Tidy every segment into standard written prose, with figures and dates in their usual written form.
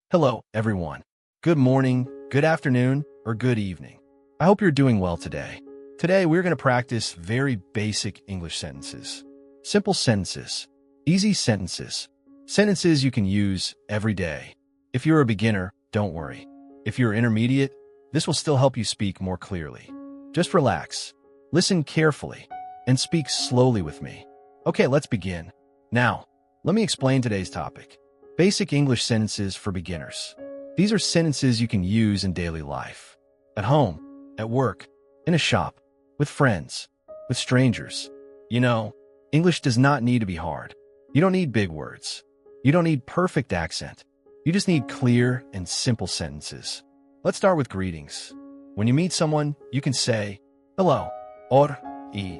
Hello, everyone. Good morning, good afternoon, or good evening. I hope you're doing well today. Today, we're going to practice very basic English sentences. Simple sentences, easy sentences, sentences you can use every day. If you're a beginner, don't worry. If you're intermediate, this will still help you speak more clearly. Just relax, listen carefully, and speak slowly with me. Okay, let's begin. Now, let me explain today's topic. Basic English sentences for beginners. These are sentences you can use in daily life. At home, at work, in a shop, with friends, with strangers. You know, English does not need to be hard. You don't need big words. You don't need perfect accent. You just need clear and simple sentences. Let's start with greetings. When you meet someone, you can say, hello, or e.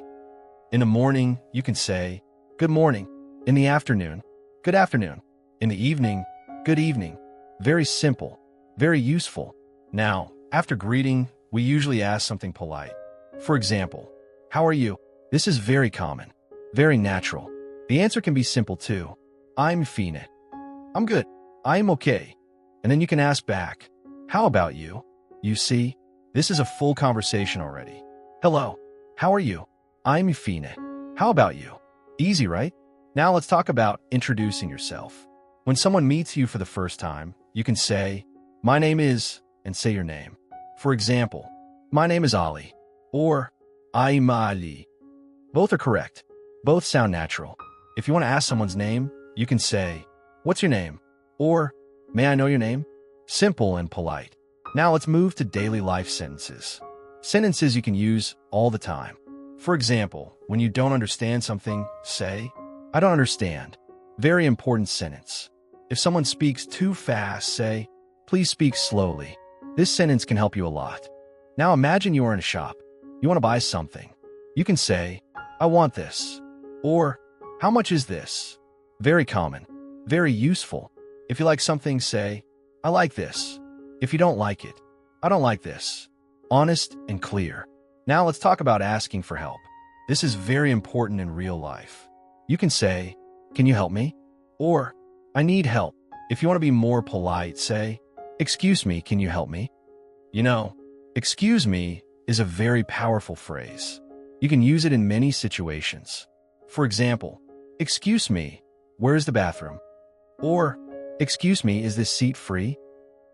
In the morning, you can say, good morning. In the afternoon, good afternoon. In the evening, good evening. Very simple, very useful. Now, after greeting, we usually ask something polite. For example, how are you? This is very common, very natural. The answer can be simple too. I'm fine. I'm good. I'm okay. And then you can ask back, how about you? You see, this is a full conversation already. Hello, how are you? I'm fine. How about you? Easy, right? Now let's talk about introducing yourself. When someone meets you for the first time, you can say, my name is, and say your name. For example, my name is Ali, or I'm Ali. Both are correct. Both sound natural. If you want to ask someone's name, you can say, what's your name? Or, may I know your name? Simple and polite. Now let's move to daily life sentences. Sentences you can use all the time. For example, when you don't understand something, say, I don't understand. Very important sentence. If someone speaks too fast, say, please speak slowly. This sentence can help you a lot. Now imagine you are in a shop. You want to buy something. You can say, I want this. Or, how much is this? Very common, very useful. If you like something, say, I like this. If you don't like it, I don't like this. Honest and clear. Now let's talk about asking for help. This is very important in real life. You can say, can you help me? Or, I need help. If you want to be more polite, say, excuse me, can you help me? You know, excuse me is a very powerful phrase. You can use it in many situations. For example, excuse me, where's the bathroom? Or, excuse me, is this seat free?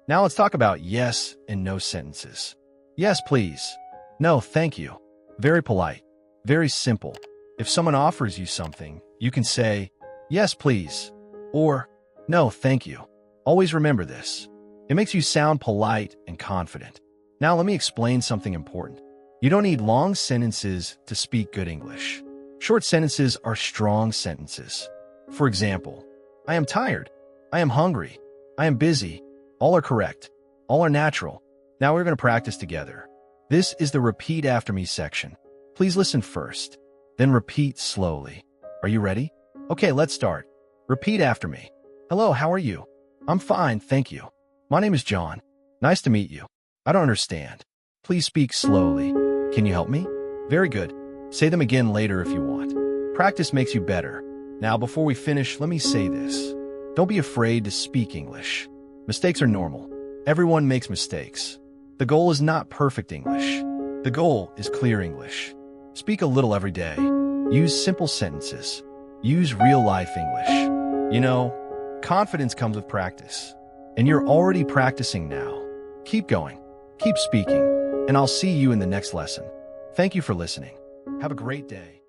Now let's talk about yes and no sentences. Yes, please. No, thank you. Very polite, very simple. If someone offers you something, you can say, yes, please. Or, no, thank you. Always remember this. It makes you sound polite and confident. Now let me explain something important. You don't need long sentences to speak good English. Short sentences are strong sentences. For example, I am tired. I am hungry. I am busy. All are correct. All are natural. Now we're going to practice together. This is the repeat after me section. Please listen first, then repeat slowly. Are you ready? Okay, let's start. Repeat after me. Hello, how are you? I'm fine, thank you. My name is John. Nice to meet you. I don't understand. Please speak slowly. Can you help me? Very good. Say them again later if you want. Practice makes you better. Now, before we finish, let me say this. Don't be afraid to speak English. Mistakes are normal. Everyone makes mistakes. The goal is not perfect English. The goal is clear English. Speak a little every day. Use simple sentences. Use real-life English. You know, confidence comes with practice. And you're already practicing now. Keep going. Keep speaking. And I'll see you in the next lesson. Thank you for listening. Have a great day.